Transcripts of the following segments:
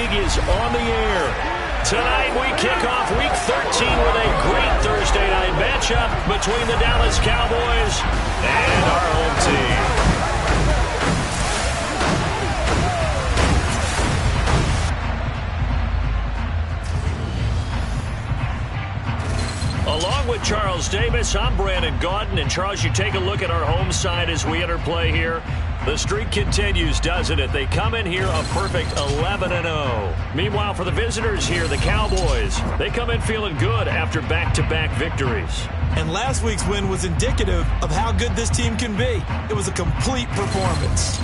league is on the air. Tonight we kick off Week 13 with a great Thursday night matchup between the Dallas Cowboys and our home team. Along with Charles Davis, I'm Brandon Gaudin. And Charles, you take a look at our home side as we enter play here. The streak continues, doesn't it? They come in here a perfect 11-0. Meanwhile, for the visitors here, the Cowboys, they come in feeling good after back-to-back victories. And last week's win was indicative of how good this team can be. It was a complete performance.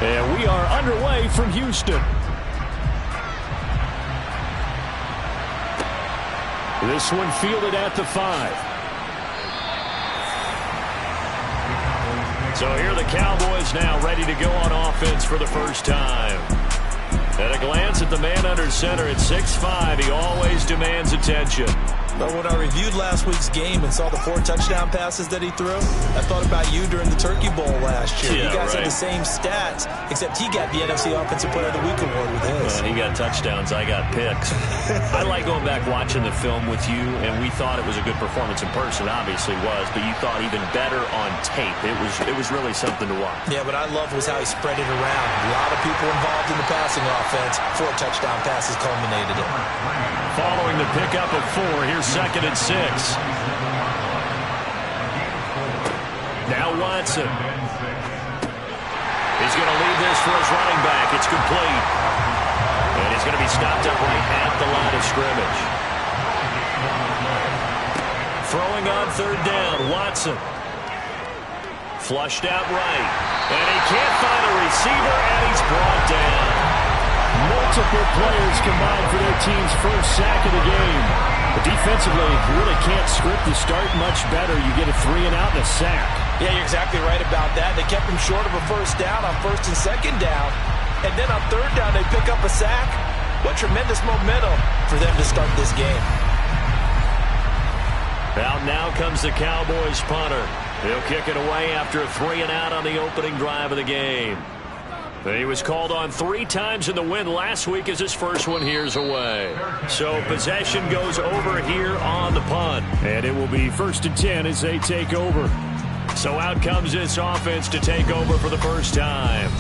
And we are underway from Houston. This one fielded at the 5. So here are the Cowboys now ready to go on offense for the first time. At a glance at the man under center at 6'5", he always demands attention. But when I reviewed last week's game and saw the 4 touchdown passes that he threw, I thought about you during the Turkey Bowl last year. Yeah, you guys right. had the same stats, except he got the NFC Offensive Player of the Week award with his. He got touchdowns, I got picks. I like going back watching the film with you, and we thought it was a good performance in person. Obviously was, but you thought even better on tape. It was really something to watch. Yeah, what I loved was how he spread it around. A lot of people involved in the passing offense. 4 touchdown passes culminated it. Following the pickup of 4, here's 2nd and 6. Now Watson. He's going to leave this for his running back. It's complete. And he's going to be stopped up right at the line of scrimmage. Throwing on 3rd down, Watson. Flushed out right. And he can't find a receiver, and he's brought down. Multiple players combined for their team's first sack of the game. But defensively, you really can't script the start much better. You get a 3 and out and a sack. Yeah, you're exactly right about that. They kept him short of a first down on 1st and 2nd down. And then on 3rd down, they pick up a sack. What tremendous momentum for them to start this game. Out now comes the Cowboys punter. He'll kick it away after a 3 and out on the opening drive of the game. He was called on 3 times in the win last week as his first one here's away. So possession goes over here on the punt. And it will be 1st and 10 as they take over. So out comes this offense to take over for the first time.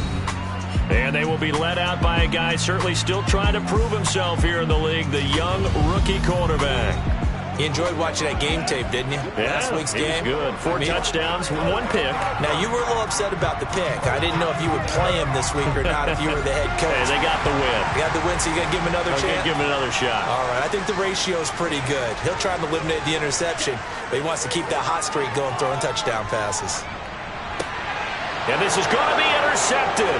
And they will be led out by a guy certainly still trying to prove himself here in the league, the young rookie quarterback. You enjoyed watching that game tape, didn't you? Yeah, last week's game. Good. 4 touchdowns, 1 pick. Now, you were a little upset about the pick. I didn't know if you would play him this week or not if you were the head coach. Hey, they got the win. They got the win, so you're going to give him another chance? Give him another shot. All right, I think the ratio is pretty good. He'll try and eliminate the interception, but he wants to keep that hot streak going, throwing touchdown passes. And this is going to be intercepted.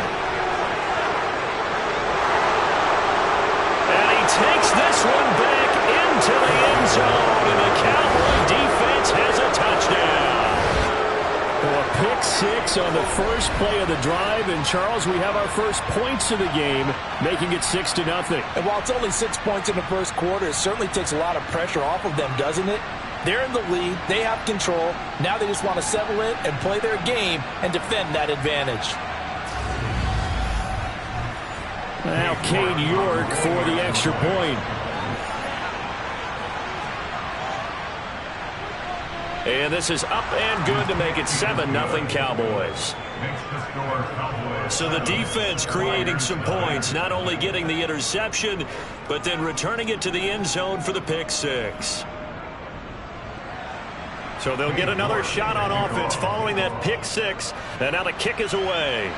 And he takes this one back into the end zone, and the Cowboy defense has a touchdown. Well, a pick 6 on the first play of the drive, and Charles, we have our first points of the game, making it 6-0. And while it's only 6 points in the first quarter, it certainly takes a lot of pressure off of them, doesn't it? They're in the lead, they have control, now they just want to settle in and play their game and defend that advantage. Now Cade York for the extra point. And this is up and good to make it 7-0 Cowboys. So the defense creating some points, not only getting the interception, but then returning it to the end zone for the pick six. So they'll get another shot on offense following that pick six. And now the kick is away.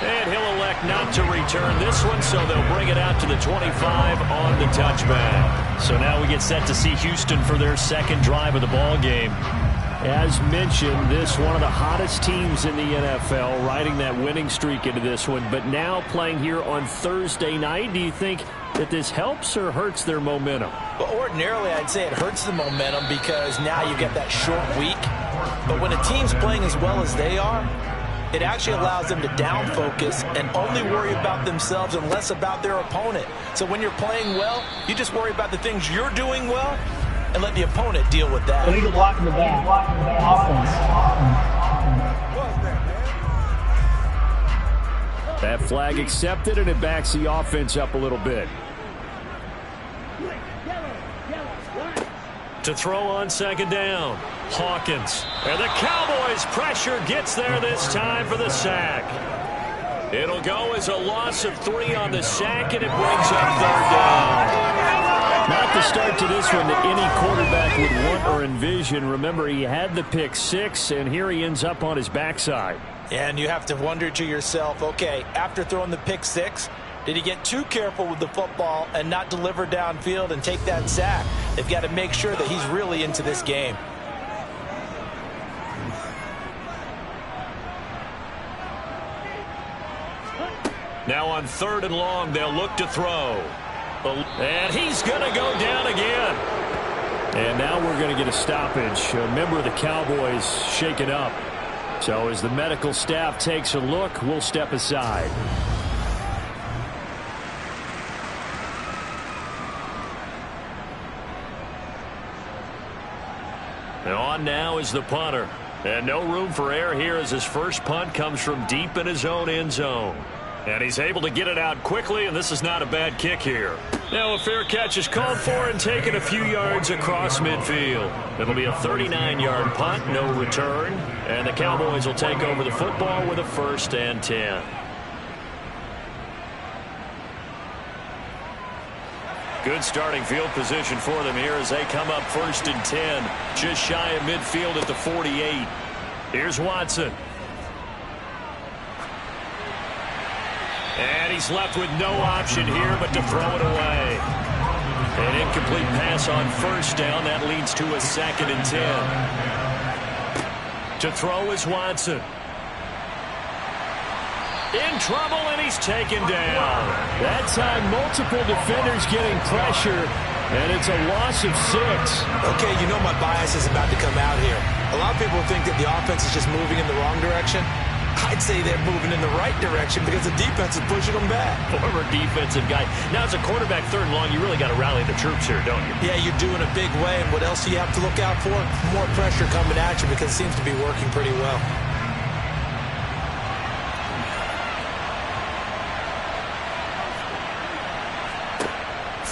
And he'll elect not to return this one, so they'll bring it out to the 25 on the touchback. So now we get set to see Houston for their second drive of the ball game. As mentioned, this one of the hottest teams in the NFL, riding that winning streak into this one, but now playing here on Thursday night. Do you think that this helps or hurts their momentum? Well, ordinarily, I'd say it hurts the momentum because now you get that short week. But when a team's playing as well as they are, it actually allows them to down focus and only worry about themselves and less about their opponent. So when you're playing well, you just worry about the things you're doing well and let the opponent deal with that. Illegal block in the back. Offense. That flag accepted, and it backs the offense up a little bit. To throw on second down, Hawkins. And the Cowboys pressure gets there this time for the sack. It'll go as a loss of 3 on the sack, and it brings up third down. Not the start to this one that any quarterback would want or envision. Remember, he had the pick six, and here he ends up on his backside. And you have to wonder to yourself, okay, after throwing the pick six, did he get too careful with the football and not deliver downfield and take that sack? They've got to make sure that he's really into this game. Now on 3rd and long, they'll look to throw. And he's going to go down again. And now we're going to get a stoppage. A member of the Cowboys shaken up. So as the medical staff takes a look, we'll step aside. And on now is the punter. And no room for error here as his first punt comes from deep in his own end zone. And he's able to get it out quickly, and this is not a bad kick here. Now a fair catch is called for and taken a few yards across midfield. It'll be a 39-yard punt, no return. And the Cowboys will take over the football with a 1st and 10. Good starting field position for them here as they come up 1st and 10. Just shy of midfield at the 48. Here's Watson. And he's left with no option here but to throw it away. An incomplete pass on 1st down. That leads to a 2nd and 10. To throw is Watson. In trouble, and he's taken down. That time, multiple defenders getting pressure, and it's a loss of 6. Okay, you know my bias is about to come out here. A lot of people think that the offense is just moving in the wrong direction. I'd say they're moving in the right direction because the defense is pushing them back. Former defensive guy. Now, as a quarterback 3rd and long, you really got to rally the troops here, don't you? Yeah, you're doing a big way, and what else do you have to look out for? More pressure coming at you because it seems to be working pretty well.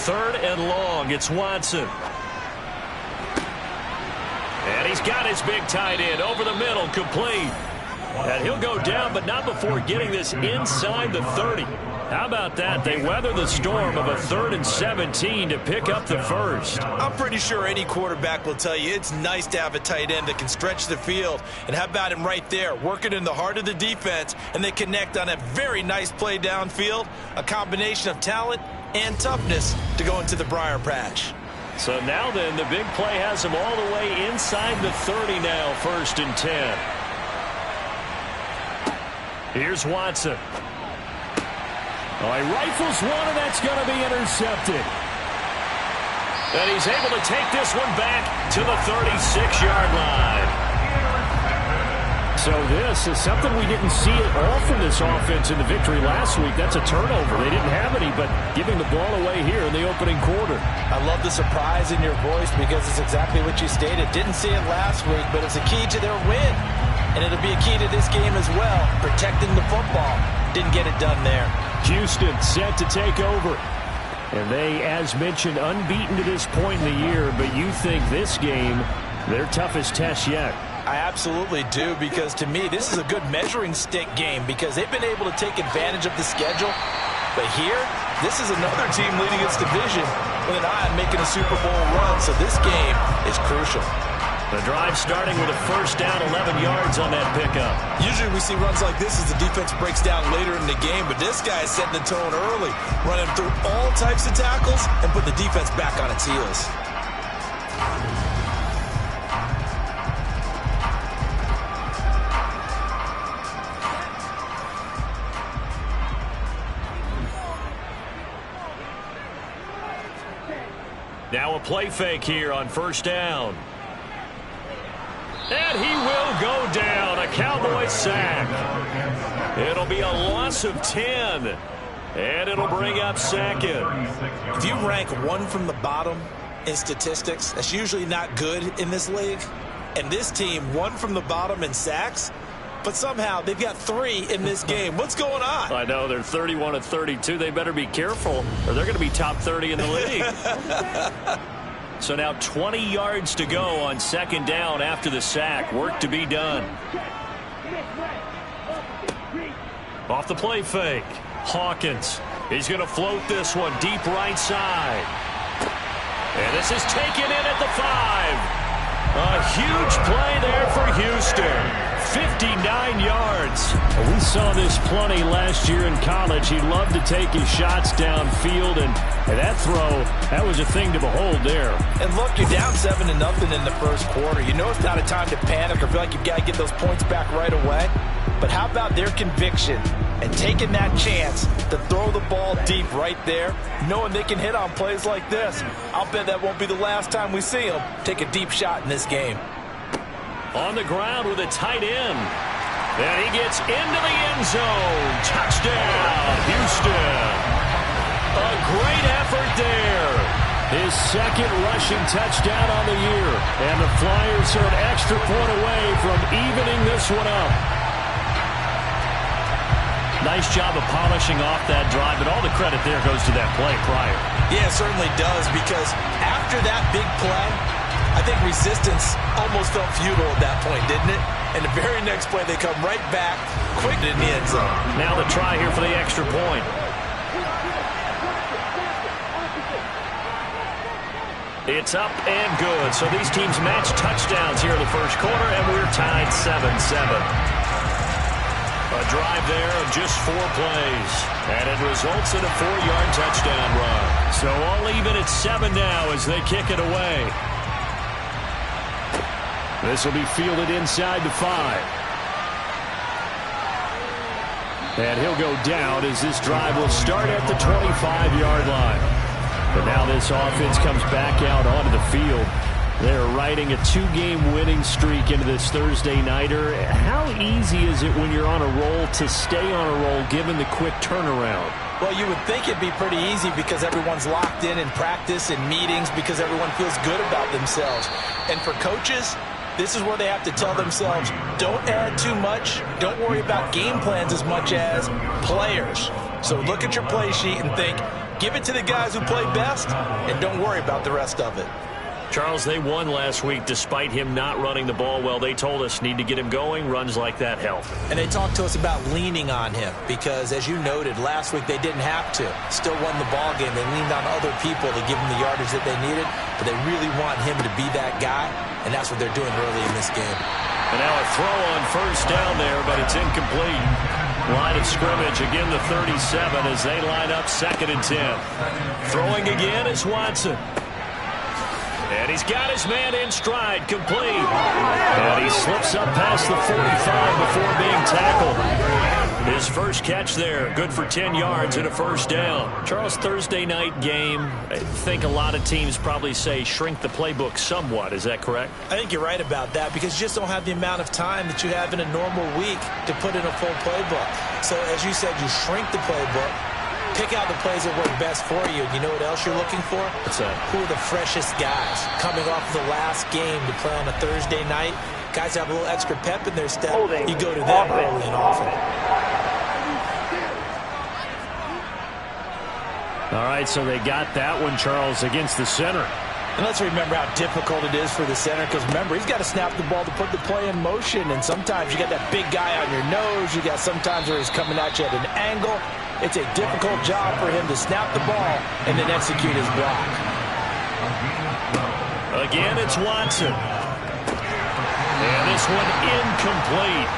Third and long, it's Watson. And he's got his big tight end over the middle, complete. And he'll go down, but not before getting this inside the 30. How about that? They weather the storm of a 3rd and 17 to pick up the 1st. I'm pretty sure any quarterback will tell you it's nice to have a tight end that can stretch the field. And how about him right there, working in the heart of the defense, and they connect on a very nice play downfield, a combination of talent and toughness to go into the briar patch. So now then, the big play has him all the way inside the 30 now, 1st and 10. Here's Watson. Oh, he rifles one, and that's going to be intercepted. And he's able to take this one back to the 36-yard line. So this is something we didn't see at all from this offense in the victory last week. That's a turnover. They didn't have any, but giving the ball away here in the opening quarter. I love the surprise in your voice because it's exactly what you stated. Didn't see it last week, but it's a key to their win. And it'll be a key to this game as well, protecting the football. Didn't get it done there. Houston set to take over. And they, as mentioned, unbeaten to this point in the year, but you think this game, their toughest test yet. I absolutely do, because to me, this is a good measuring stick game because they've been able to take advantage of the schedule. But here, this is another team leading its division with an eye on making a Super Bowl run, so this game is crucial. The drive starting with a first down, 11 yards on that pickup. Usually we see runs like this as the defense breaks down later in the game, but this guy is setting the tone early, running through all types of tackles and put the defense back on its heels. Now a play fake here on first down. And he will go down. A Cowboys sack. It'll be a loss of 10. And it'll bring up second. If you rank one from the bottom in statistics, that's usually not good in this league. And this team, one from the bottom in sacks, but somehow they've got 3 in this game. What's going on? I know, they're 31 of 32. They better be careful, or they're going to be top 30 in the league. So now 20 yards to go on second down after the sack. Work to be done. Off the play fake. Hawkins. He's going to float this one deep right side. And this is taken in at the 5. A huge play there for Houston. 59 yards. We saw this plenty last year in college. He loved to take his shots downfield, and that throw, that was a thing to behold there. And look, you're down 7-0 in the first quarter. You know it's not a time to panic or feel like you've got to get those points back right away. But how about their conviction and taking that chance to throw the ball deep right there, knowing they can hit on plays like this? I'll bet that won't be the last time we see them take a deep shot in this game. On the ground with a tight end. And he gets into the end zone. Touchdown, Houston. A great effort there. His second rushing touchdown on the year. And the Flyers are an extra point away from evening this one up. Nice job of polishing off that drive, but all the credit there goes to that play prior. Yeah, it certainly does, because after that big play, I think resistance almost felt futile at that point, didn't it? And the very next play, they come right back, quick in the end zone. Now the try here for the extra point. It's up and good. So these teams match touchdowns here in the first quarter, and we're tied 7-7. A drive there of just 4 plays, and it results in a 4-yard touchdown run. So all even at 7 now as they kick it away. This will be fielded inside the 5. And he'll go down as this drive will start at the 25-yard line. But now this offense comes back out onto the field. They're riding a 2-game winning streak into this Thursday nighter. How easy is it when you're on a roll to stay on a roll given the quick turnaround? Well, you would think it'd be pretty easy because everyone's locked in practice and meetings because everyone feels good about themselves. And for coaches, this is where they have to tell themselves, don't add too much. Don't worry about game plans as much as players. So look at your play sheet and think, give it to the guys who play best, and don't worry about the rest of it. Charles, they won last week despite him not running the ball well. They told us need to get him going. Runs like that help. And they talked to us about leaning on him because, as you noted, last week they didn't have to. Still won the ball game. They leaned on other people to give them the yardage that they needed, but they really want him to be that guy, and that's what they're doing early in this game. And now a throw on first down there, but it's incomplete. Line of scrimmage, again the 37 as they line up 2nd and 10. Throwing again is Watson. And he's got his man in stride, complete. And he slips up past the 45 before being tackled. His first catch there, good for 10 yards and a first down. Charles, Thursday night game, I think a lot of teams probably say shrink the playbook somewhat. Is that correct? I think you're right about that because you just don't have the amount of time that you have in a normal week to put in a full playbook. So as you said, you shrink the playbook. Pick out the plays that work best for you. You know what else you're looking for? What's that? Who are the freshest guys coming off the last game to play on a Thursday night? Guys have a little extra pep in their step. You go to them early and often. All right, so they got that one, Charles, against the center. And let's remember how difficult it is for the center, because remember, he's got to snap the ball to put the play in motion, and sometimes you got that big guy on your nose. You got sometimes where he's coming at you at an angle. It's a difficult job for him to snap the ball and then execute his block. Again, it's Watson. And this one incomplete.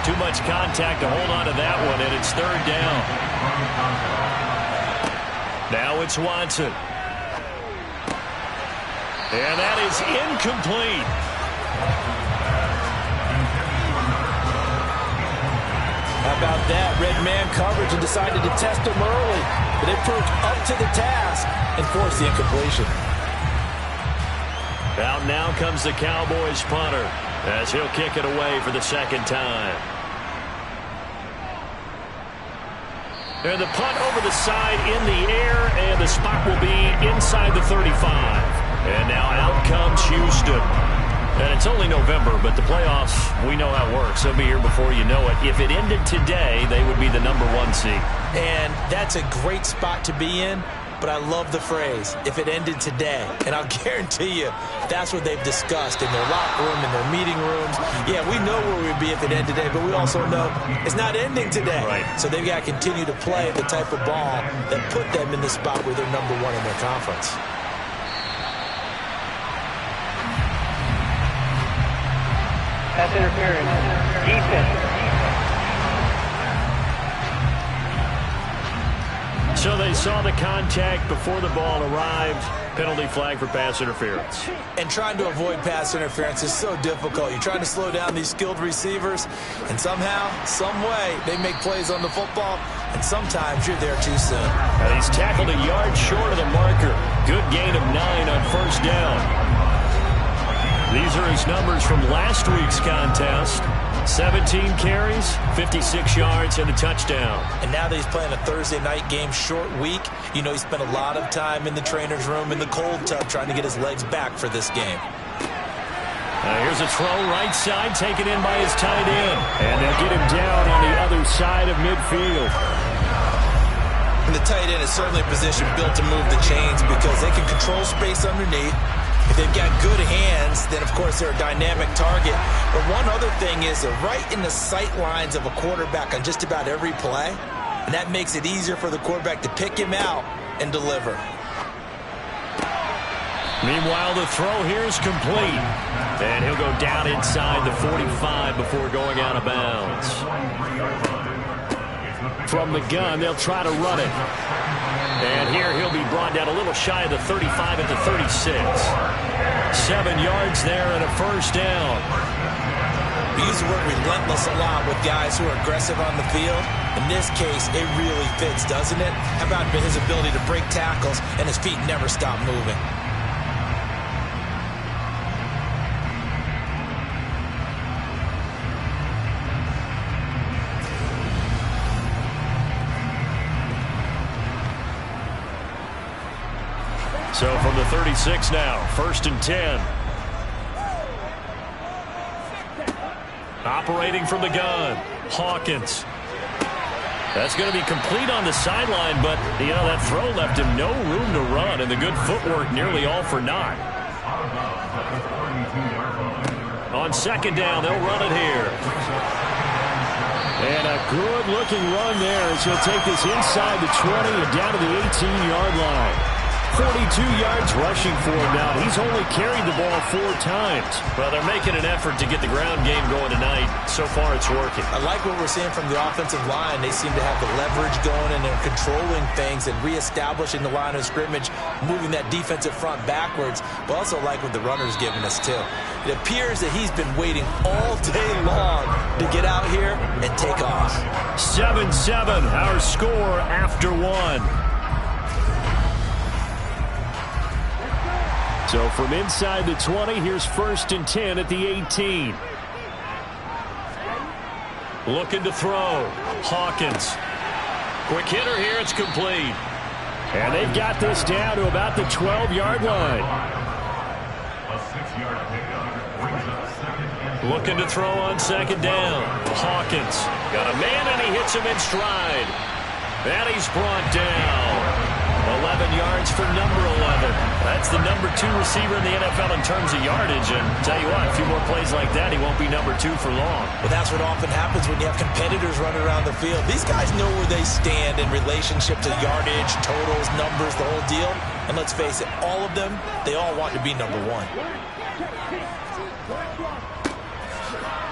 Too much contact to hold on to that one, and it's third down. Now it's Watson. And that is incomplete. How about that? Red man coverage and decided to test him early. But it proved up to the task and forced the incompletion. Out now comes the Cowboys punter as he'll kick it away for the second time. And the punt over the side in the air, and the spot will be inside the 35. And now out comes Houston. And it's only November, but the playoffs, we know how it works. They'll be here before you know it. If it ended today, they would be the #1 seed. And that's a great spot to be in, but I love the phrase, if it ended today. And I'll guarantee you, that's what they've discussed in their locker room, in their meeting rooms. Yeah, we know where we'd be if it ended today, but we also know it's not ending today. Right. So they've got to continue to play the type of ball that put them in the spot where they're #1 in their conference. Pass interference. Defense. So they saw the contact before the ball arrived. Penalty flag for pass interference. And trying to avoid pass interference is so difficult. You're trying to slow down these skilled receivers, and somehow, some way, they make plays on the football, and sometimes you're there too soon. And he's tackled a yard short of the marker. Good gain of 9 on first down. These are his numbers from last week's contest. 17 carries, 56 yards, and a touchdown. And now that he's playing a Thursday night game, short week, you know he spent a lot of time in the trainer's room in the cold tub trying to get his legs back for this game. Here's a throw right side taken in by his tight end. And they'll get him down on the other side of midfield. And the tight end is certainly a position built to move the chains because they can control space underneath. If they've got good hands, then, of course, they're a dynamic target. But one other thing is they're right in the sight lines of a quarterback on just about every play. And that makes it easier for the quarterback to pick him out and deliver. Meanwhile, the throw here is complete. And he'll go down inside the 45 before going out of bounds. From the gun, they'll try to run it. And here he'll be brought down a little shy of the 35 at the 36. 7 yards there and a first down. We use the word relentless a lot with guys who are aggressive on the field. In this case, it really fits, doesn't it? How about his ability to break tackles and his feet never stop moving? So from the 36 now, 1st and 10. Operating from the gun, Hawkins. That's going to be complete on the sideline, but, you know, that throw left him no room to run, and the good footwork nearly all for naught. On 2nd down, they'll run it here. And a good-looking run there as he'll take this inside the 20 and down to the 18-yard line. 42 yards rushing for him now. He's only carried the ball 4 times. Well, they're making an effort to get the ground game going tonight. So far, it's working. I like what we're seeing from the offensive line. They seem to have the leverage going, and they're controlling things and reestablishing the line of scrimmage, moving that defensive front backwards. But also like what the runner's giving us, too. It appears that he's been waiting all day long to get out here and take off. 7-7, our score after 1. So from inside the 20, here's 1st and 10 at the 18. Looking to throw. Hawkins. Quick hitter here. It's complete. And they've got this down to about the 12-yard line. Looking to throw on 2nd down. Hawkins. Got a man, and he hits him in stride. And he's brought down. A 11 yards for number 11. That's the number 2 receiver in the NFL in terms of yardage. And tell you what, a few more plays like that, he won't be number 2 for long. Well, that's what often happens when you have competitors running around the field. These guys know where they stand in relationship to yardage, totals, numbers, the whole deal. And let's face it, all of them, they all want to be number 1.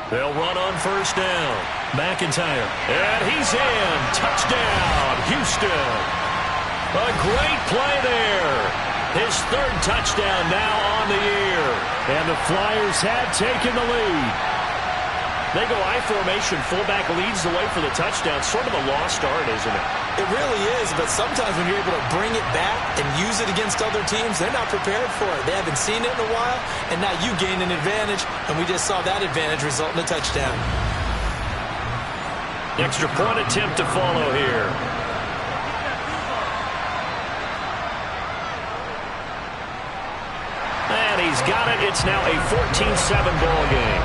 They'll run on first down. McIntyre. And he's in. Touchdown, Houston. A great play there. His 3rd touchdown now on the year. And the Flyers have taken the lead. They go I formation. Fullback leads the way for the touchdown. Sort of a lost art, isn't it? It really is, but sometimes when you're able to bring it back and use it against other teams, they're not prepared for it. They haven't seen it in a while, and now you gain an advantage, and we just saw that advantage result in a touchdown. Extra point attempt to follow here. And he's got it. It's now a 14-7 ball game.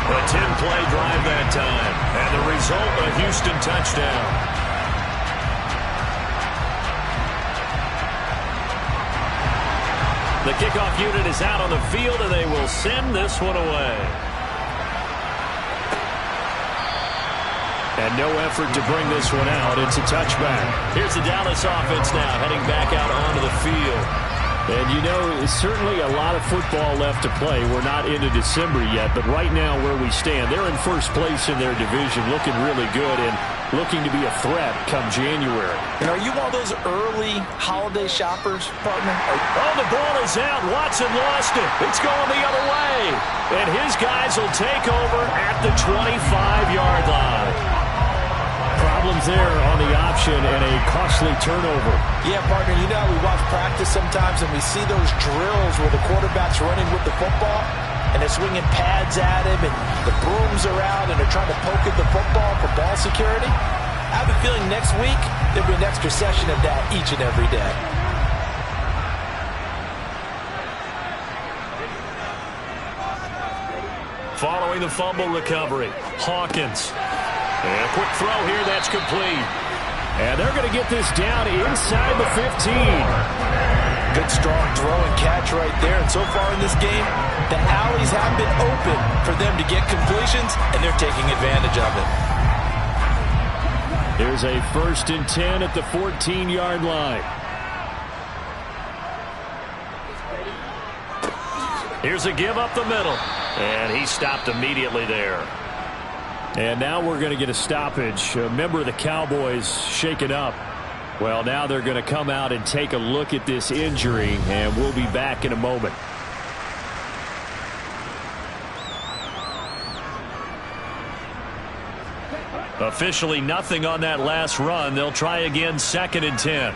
A 10-play drive that time. And the result, a Houston touchdown. The kickoff unit is out on the field, and they will send this one away. And no effort to bring this one out. It's a touchback. Here's the Dallas offense now, heading back out onto the field. And you know, certainly a lot of football left to play. We're not into December yet, but right now where we stand, they're in first place in their division, looking really good and looking to be a threat come January. And are you one of those early holiday shoppers, partner? Oh, the ball is out. Watson lost it. It's going the other way. And his guys will take over at the 25-yard line. Problems there on the option and a costly turnover. Yeah, partner, you know how we watch practice sometimes and we see those drills where the quarterback's running with the football and they're swinging pads at him and the brooms are out and they're trying to poke at the football for ball security. I have a feeling next week there'll be an extra session of that each and every day. Following the fumble recovery, Hawkins. And a quick throw here, that's complete. And they're going to get this down inside the 15. Good strong throw and catch right there. And so far in this game, the alleys have been open for them to get completions, and they're taking advantage of it. Here's a 1st and 10 at the 14-yard line. Here's a give up the middle. And he stopped immediately there. And now we're going to get a stoppage. A member of the Cowboys shaken up. Well, now they're going to come out and take a look at this injury, and we'll be back in a moment. Officially nothing on that last run. They'll try again, 2nd and 10.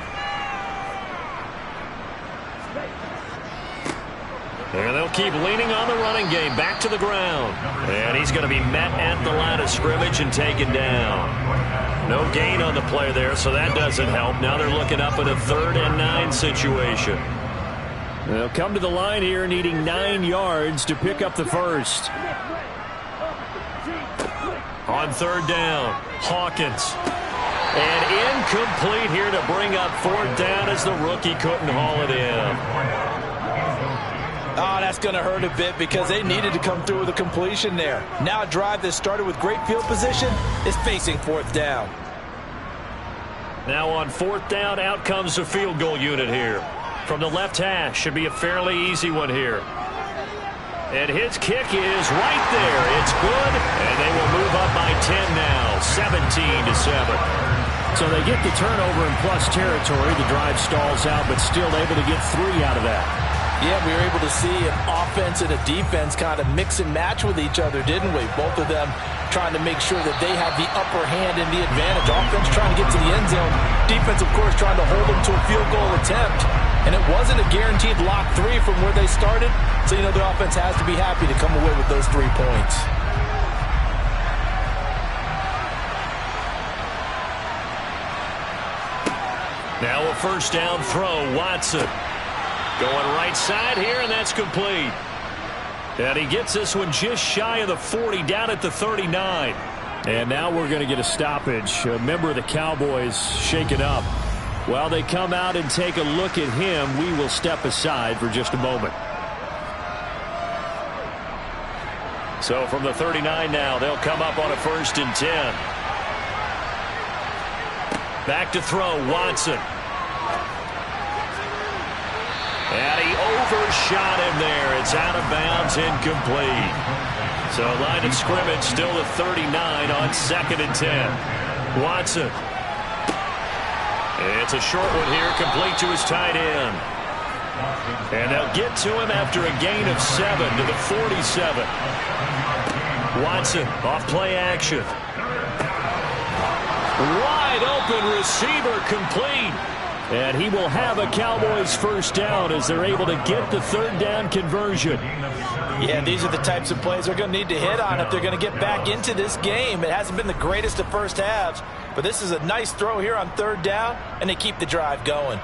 And they'll keep leaning on the running game. Back to the ground. And he's going to be met at the line of scrimmage and taken down. No gain on the play there, so that doesn't help. Now they're looking up at a 3rd and 9 situation. They'll come to the line here needing 9 yards to pick up the first. On 3rd down, Hawkins. And incomplete here to bring up 4th down as the rookie couldn't haul it in. Oh, that's going to hurt a bit because they needed to come through with a completion there. Now a drive that started with great field position is facing 4th down. Now on 4th down, out comes the field goal unit here. From the left hash, should be a fairly easy one here. And his kick is right there. It's good, and they will move up by 10 now, 17-7. So they get the turnover in plus territory. The drive stalls out, but still able to get 3 out of that. Yeah, we were able to see an offense and a defense kind of mix and match with each other, didn't we? Both of them trying to make sure that they have the upper hand and the advantage. Offense trying to get to the end zone. Defense, of course, trying to hold them to a field goal attempt. And it wasn't a guaranteed lock 3 from where they started. So, you know, the offense has to be happy to come away with those 3 points. Now a 1st down throw, Watson. Going right side here, and that's complete. And he gets this one just shy of the 40, down at the 39. And now we're going to get a stoppage. A member of the Cowboys shaken up. While they come out and take a look at him, we will step aside for just a moment. So from the 39 now, they'll come up on a 1st and 10. Back to throw, Watson. And he overshot him there. It's out of bounds, incomplete. So line of scrimmage still at 39 on 2nd and 10. Watson. It's a short one here, complete to his tight end. And they'll get to him after a gain of 7 to the 47. Watson off play action. Wide open receiver, complete. And he will have a Cowboys 1st down as they're able to get the 3rd down conversion. Yeah, these are the types of plays they're going to need to hit on if they're going to get back into this game. It hasn't been the greatest of first halves, but this is a nice throw here on 3rd down, and they keep the drive going.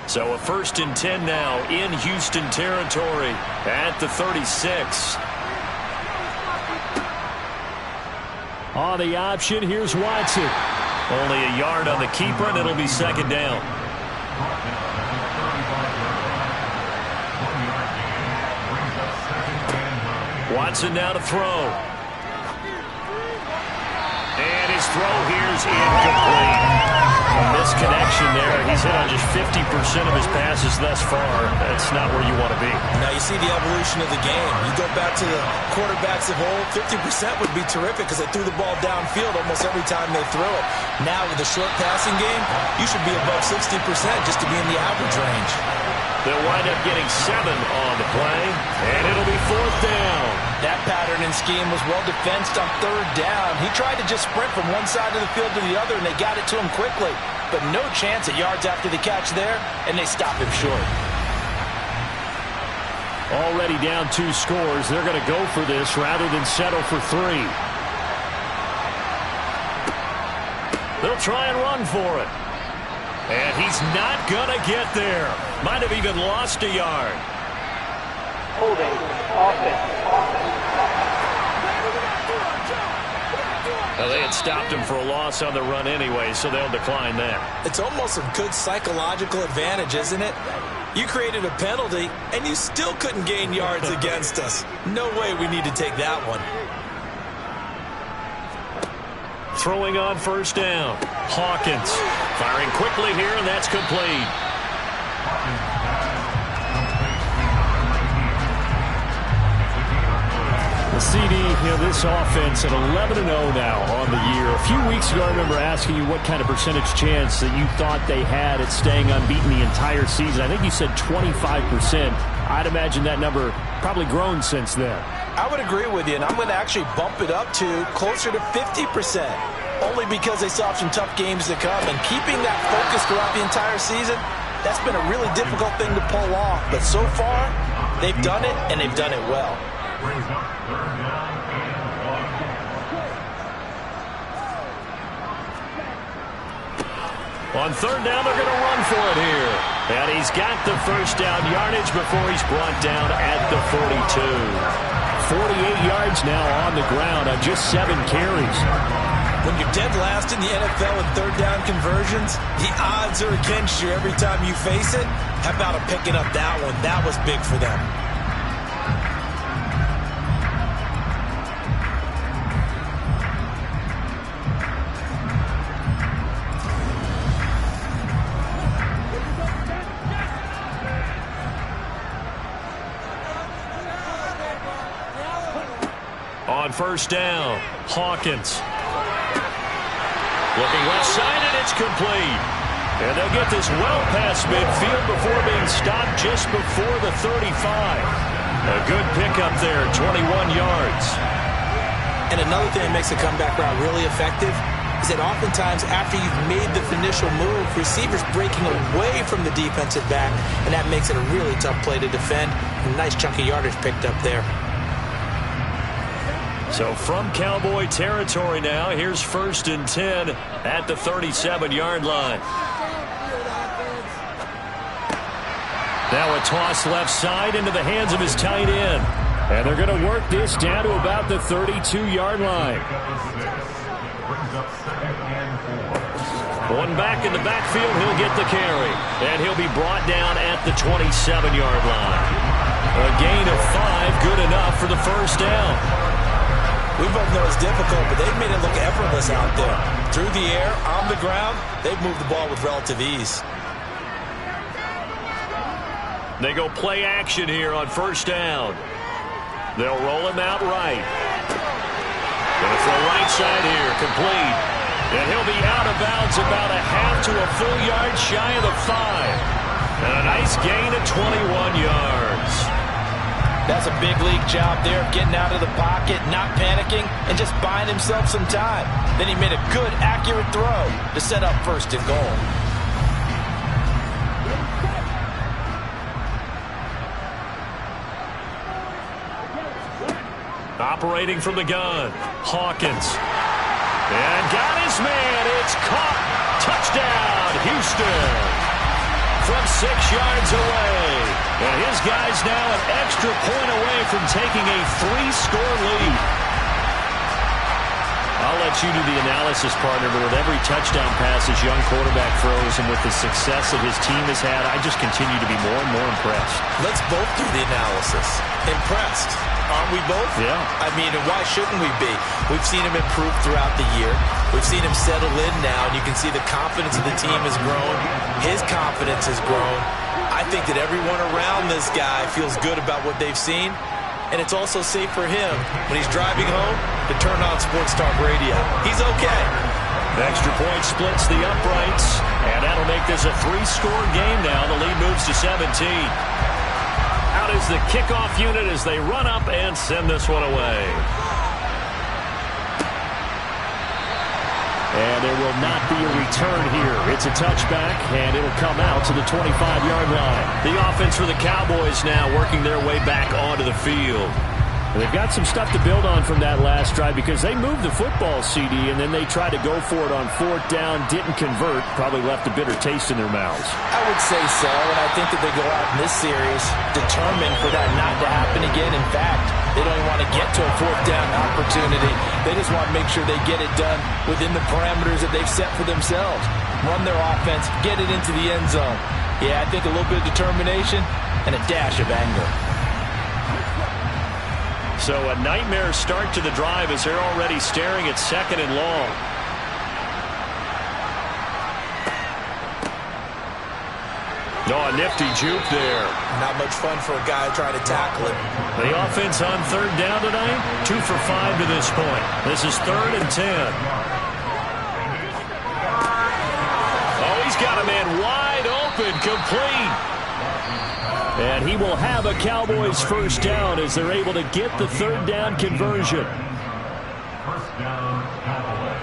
So a 1st and 10 now in Houston territory at the 36. On the option, here's Watson. Only a yard on the keeper, and it'll be 2nd down. Watson now to throw. And his throw here's incomplete. A misconnection there. He's hit on just 50% of his passes thus far. That's not where you want to be. Now you see the evolution of the game. You go back to the quarterbacks of old, 50% would be terrific because they threw the ball downfield almost every time they threw it. Now with the short passing game, you should be above 60% just to be in the average range. They'll wind up getting 7 on the play, and it'll be 4th down. That pattern and scheme was well defensed on 3rd down. He tried to just sprint from one side of the field to the other, and they got it to him quickly. But no chance at yards after the catch there, and they stop him short. Already down 2 scores. They're going to go for this rather than settle for 3. They'll try and run for it. And he's not going to get there. Might have even lost a yard. Holding. Offense. Well, they had stopped him for a loss on the run anyway, so they'll decline that. It's almost a good psychological advantage, isn't it? You created a penalty, and you still couldn't gain yards against us. No way we need to take that one. Throwing on 1st down. Hawkins firing quickly here, and that's complete. The CD, this offense at 11-0 now on the year. A few weeks ago, I remember asking you what kind of percentage chance that you thought they had at staying unbeaten the entire season. I think you said 25%. I'd imagine that number probably grown since then. I would agree with you, and I'm going to actually bump it up to closer to 50%, only because they still have some tough games to come. And keeping that focus throughout the entire season, that's been a really difficult thing to pull off. But so far, they've done it, and they've done it well. On 3rd down, they're going to run for it here. And he's got the 1st down yardage before he's brought down at the 42. 48 yards now on the ground on just 7 carries. When you're dead last in the NFL in 3rd down conversions, the odds are against you every time you face it. How about him picking up that one? That was big for them. On 1st down, Hawkins. Looking left side, and it's complete. And they'll get this well past midfield before being stopped just before the 35. A good pickup there, 21 yards. And another thing that makes a comeback route really effective is that oftentimes after you've made the initial move, receivers breaking away from the defensive back, and that makes it a really tough play to defend. A nice chunk of yardage picked up there. So from Cowboy territory now, here's 1st and 10 at the 37-yard line. Now a toss left side into the hands of his tight end. And they're going to work this down to about the 32-yard line. One back in the backfield, he'll get the carry. And he'll be brought down at the 27-yard line. A gain of 5, good enough for the first down. We both know it's difficult, but they've made it look effortless out there. Through the air, on the ground, they've moved the ball with relative ease. They go play action here on first down. They'll roll him out right. Going to throw right side here, complete. And he'll be out of bounds about a half to a full yard shy of the 5. And a nice gain of 21 yards. That's a big league job there, getting out of the pocket, not panicking, and just buying himself some time. Then he made a good, accurate throw to set up first and goal. Operating from the gun, Hawkins. And got his man. It's caught. Touchdown, Houston. From 6 yards away. And his guy's now an extra point away from taking a 3-score lead. I'll let you do the analysis, partner, but with every touchdown pass his young quarterback throws and with the success that his team has had, I just continue to be more and more impressed. Let's both do the analysis. Impressed. Aren't we both? Yeah. I mean, and why shouldn't we be? We've seen him improve throughout the year. We've seen him settle in now, and you can see the confidence of the team has grown. His confidence has grown. I think that everyone around this guy feels good about what they've seen, and it's also safe for him when he's driving home to turn on Sports Talk Radio. He's okay. The extra point splits the uprights, and that'll make this a 3-score game now. The lead moves to 17. Out is the kickoff unit as they run up and send this one away. And there will not be a return here. It's a touchback, and it'll come out to the 25-yard line. The offense for the Cowboys now working their way back onto the field. They've got some stuff to build on from that last drive because they moved the football, CD, and then they tried to go for it on 4th down, didn't convert, probably left a bitter taste in their mouths. I would say so, and I think that they go out in this series determined for that not to happen again. In fact, they don't even want to get to a 4th down opportunity. They just want to make sure they get it done within the parameters that they've set for themselves. Run their offense, get it into the end zone. Yeah, I think a little bit of determination and a dash of anger. So a nightmare start to the drive as they're already staring at 2nd and long. Oh, a nifty juke there. Not much fun for a guy trying to tackle it. The offense on 3rd down tonight, 2 for 5 to this point. This is 3rd and 10. Oh, he's got a man wide open, complete. And he will have a Cowboys first down as they're able to get the 3rd down conversion. First down, Cowboys.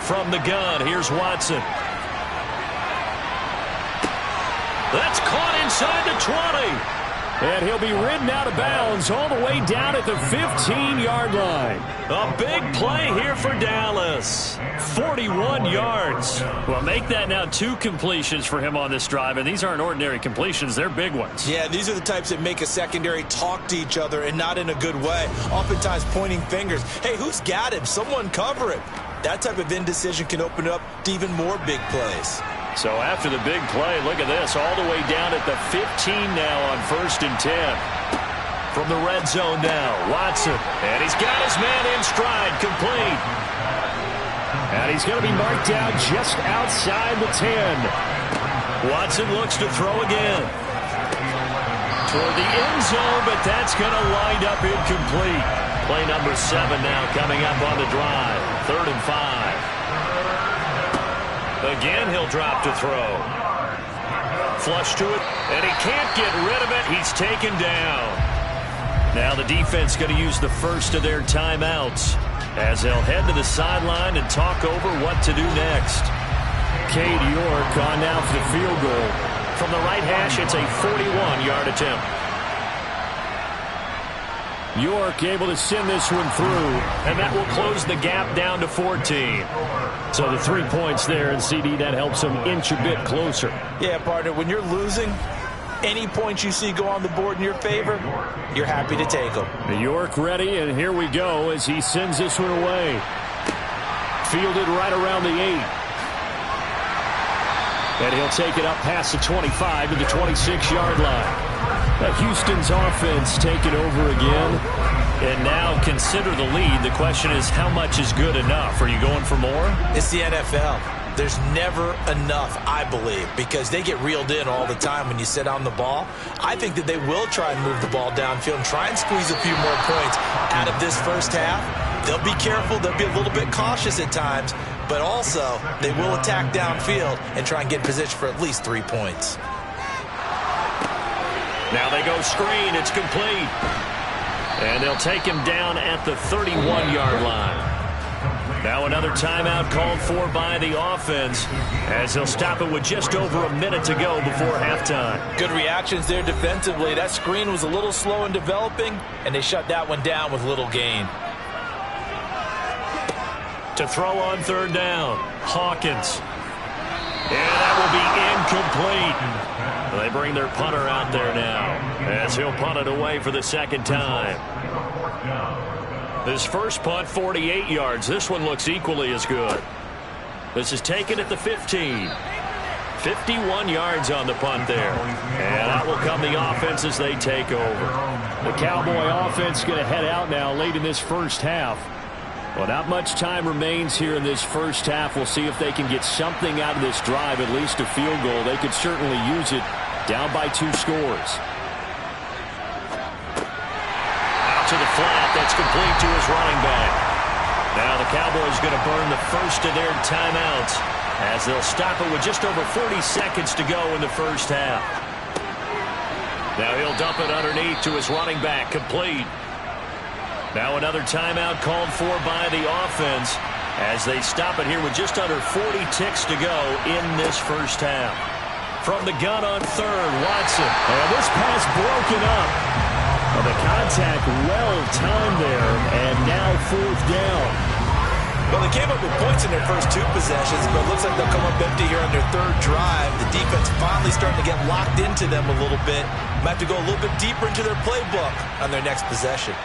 From the gun, here's Watson. That's caught inside the 20. And he'll be ridden out of bounds all the way down at the 15-yard line. A big play here for Dallas. 41 yards. Well, make that now 2 completions for him on this drive, and these aren't ordinary completions. They're big ones. Yeah, these are the types that make a secondary talk to each other and not in a good way. Oftentimes pointing fingers. Hey, who's got him? Someone cover it. That type of indecision can open up to even more big plays. So after the big play, look at this, all the way down at the 15 now on 1st and 10. From the red zone now, Watson. And he's got his man in stride, complete. And he's going to be marked down just outside the 10. Watson looks to throw again. Toward the end zone, but that's going to wind up incomplete. Play number 7 now coming up on the drive. 3rd and 5. Again, he'll drop to throw. Flush to it, and he can't get rid of it. He's taken down. Now the defense going to use the first of their timeouts as they'll head to the sideline and talk over what to do next. Cade York on now for the field goal. From the right hash, it's a 41-yard attempt. York able to send this one through. And that will close the gap down to 14. So the 3 points there, and CD, that helps them inch a bit closer. Yeah, partner, when you're losing, any points you see go on the board in your favor, you're happy to take them. York ready, and here we go as he sends this one away. Fielded right around the 8. And he'll take it up past the 25 to the 26-yard line. Houston's offense taking over again. And now consider the lead. The question is, how much is good enough? Are you going for more? It's the NFL. There's never enough, I believe, because they get reeled in all the time when you sit on the ball. I think that they will try and move the ball downfield and try and squeeze a few more points out of this first half. They'll be careful. They'll be a little bit cautious at times, but also they will attack downfield and try and get in position for at least 3 points. Now they go screen. It's complete. And they'll take him down at the 31-yard line. Now another timeout called for by the offense as they'll stop it with just over a minute to go before halftime. Good reactions there defensively. That screen was a little slow in developing, and they shut that one down with little gain. To throw on third down, Hawkins. And that will be incomplete. They bring their punter out there now as he'll punt it away for the second time. This first punt, 48 yards. This one looks equally as good. This is taken at the 15. 51 yards on the punt there. And that will come the offense as they take over. The Cowboy offense going to head out now late in this first half. Well, not much time remains here in this first half. We'll see if they can get something out of this drive, at least a field goal. They could certainly use it down by 2 scores. Out to the flat. That's complete to his running back. Now the Cowboys going to burn the first of their timeouts as they'll stop it with just over 40 seconds to go in the first half. Now he'll dump it underneath to his running back. Complete. Now another timeout called for by the offense as they stop it here with just under 40 ticks to go in this first half. From the gun on third, Watson. And this pass broken up. Well, the contact well-timed there, and now fourth down. Well, they came up with points in their first 2 possessions, but it looks like they'll come up empty here on their third drive. The defense finally starting to get locked into them a little bit. Might have to go a little bit deeper into their playbook on their next possession.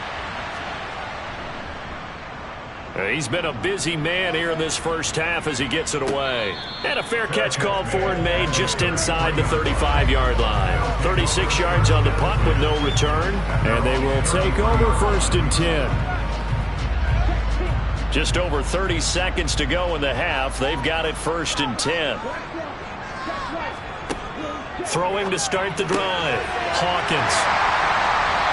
He's been a busy man here in this first half as he gets it away. And a fair catch called for and made just inside the 35-yard line. 36 yards on the punt with no return. And they will take over first and 10. Just over 30 seconds to go in the half. They've got it first and 10. Throwing to start the drive. Hawkins.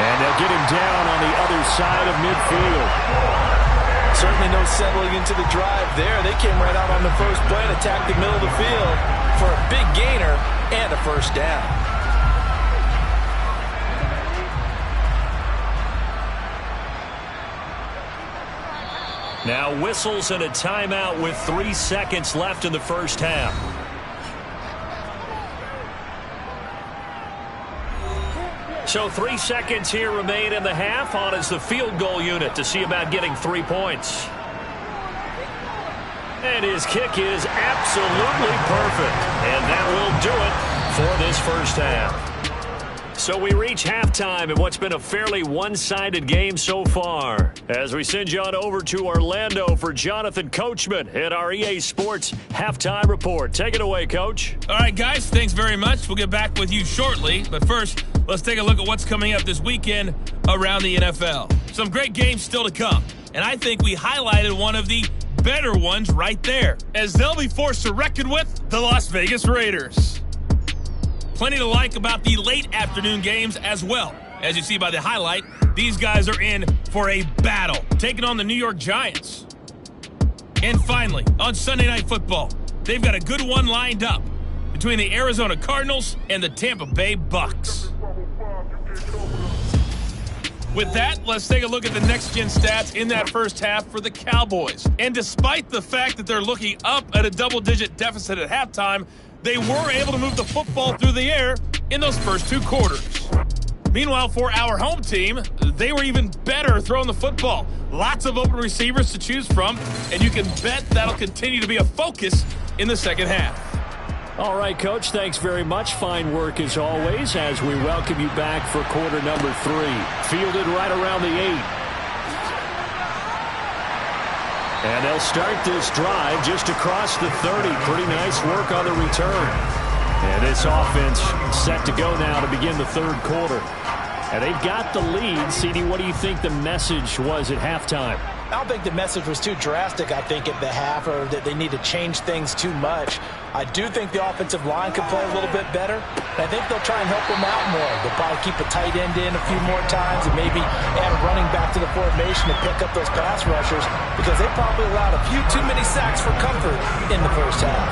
And they'll get him down on the other side of midfield. Certainly no settling into the drive there. They came right out on the first play and attacked the middle of the field for a big gainer and a first down. Now whistles and a timeout with 3 seconds left in the first half. So 3 seconds here remain in the half. On is the field goal unit to see about getting 3 points. And his kick is absolutely perfect. And that will do it for this first half. So we reach halftime in what's been a fairly one-sided game so far. As we send you on over to Orlando for Jonathan Coachman at our EA Sports Halftime Report. Take it away, Coach. All right, guys, thanks very much. We'll get back with you shortly. But first, let's take a look at what's coming up this weekend around the NFL. Some great games still to come. And I think we highlighted one of the better ones right there, as they'll be forced to reckon with the Las Vegas Raiders. Plenty to like about the late afternoon games as well. As you see by the highlight, these guys are in for a battle, taking on the New York Giants. And finally, on Sunday Night Football, they've got a good one lined up between the Arizona Cardinals and the Tampa Bay Bucks. With that, let's take a look at the next-gen stats in that first half for the Cowboys. And despite the fact that they're looking up at a double-digit deficit at halftime, they were able to move the football through the air in those first 2 quarters. Meanwhile, for our home team, they were even better throwing the football. Lots of open receivers to choose from, and you can bet that'll continue to be a focus in the second half. All right, Coach, thanks very much. Fine work as always as we welcome you back for quarter number 3. Fielded right around the 8. And they'll start this drive just across the 30. Pretty nice work on the return. And this offense set to go now to begin the third quarter. And they've got the lead. CD, what do you think the message was at halftime? I don't think the message was too drastic, I think, at the half, or that they need to change things too much. I do think the offensive line could play a little bit better. I think they'll try and help them out more. They'll probably keep a tight end in a few more times and maybe add a running back to the formation to pick up those pass rushers, because they probably allowed a few too many sacks for comfort in the first half.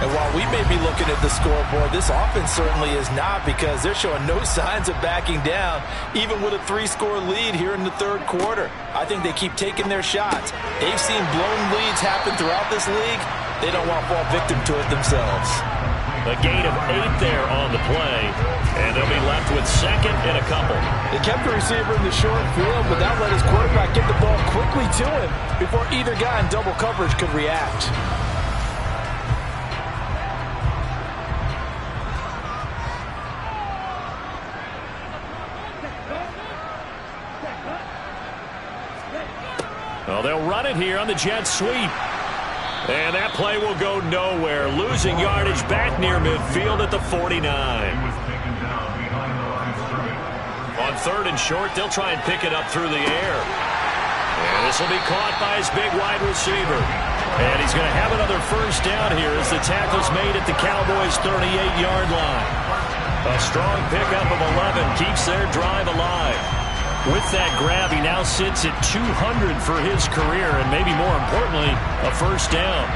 And while we may be looking at the scoreboard, this offense certainly is not, because they're showing no signs of backing down, even with a 3-score lead here in the third quarter. I think they keep taking their shots. They've seen blown leads happen throughout this league. They don't want to fall victim to it themselves. A gain of 8 there on the play, and they'll be left with second and a couple. They kept the receiver in the short field, but that let his quarterback get the ball quickly to him before either guy in double coverage could react. Well, they'll run it here on the jet sweep. And that play will go nowhere. Losing yardage back near midfield at the 49. On third and short, they'll try and pick it up through the air. And this will be caught by his big wide receiver. And he's going to have another first down here as the tackle's made at the Cowboys' 38-yard line. A strong pickup of 11 keeps their drive alive. With that grab, he now sits at 200 for his career, and maybe more importantly, a first down.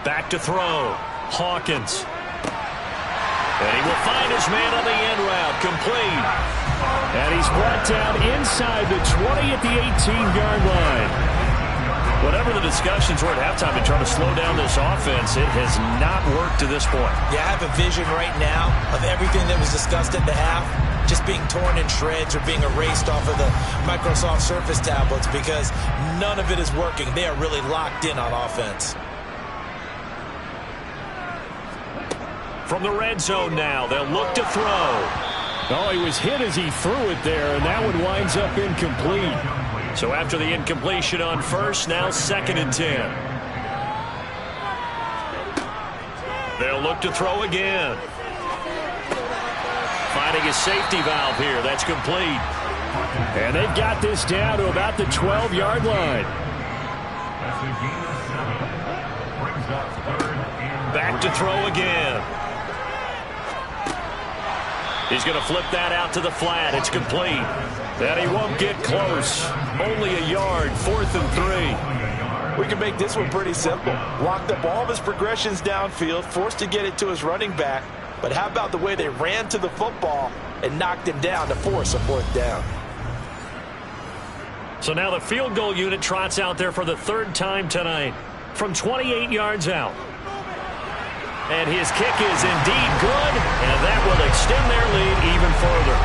Back to throw. Hawkins. And he will find his man on the end route. Complete. And he's brought down inside the 20 at the 18-yard line. Whatever the discussions were at halftime to try to slow down this offense, it has not worked to this point. Yeah, I have a vision right now of everything that was discussed at the half just being torn in shreds or being erased off of the Microsoft Surface tablets, because none of it is working. They are really locked in on offense. From the red zone now, they'll look to throw. Oh, he was hit as he threw it there, and that one winds up incomplete. So after the incompletion on first, now second and 10. They'll look to throw again. Finding a safety valve here. That's complete. And they've got this down to about the 12-yard line. Back to throw again. He's going to flip that out to the flat. It's complete. And he won't get close. Only a yard, 4th and 3. We can make this one pretty simple. Locked up all of his progressions downfield, forced to get it to his running back. But how about the way they ran to the football and knocked him down to force a 4th down? So now the field goal unit trots out there for the 3rd time tonight from 28 yards out. And his kick is indeed good, and that will extend their lead even further.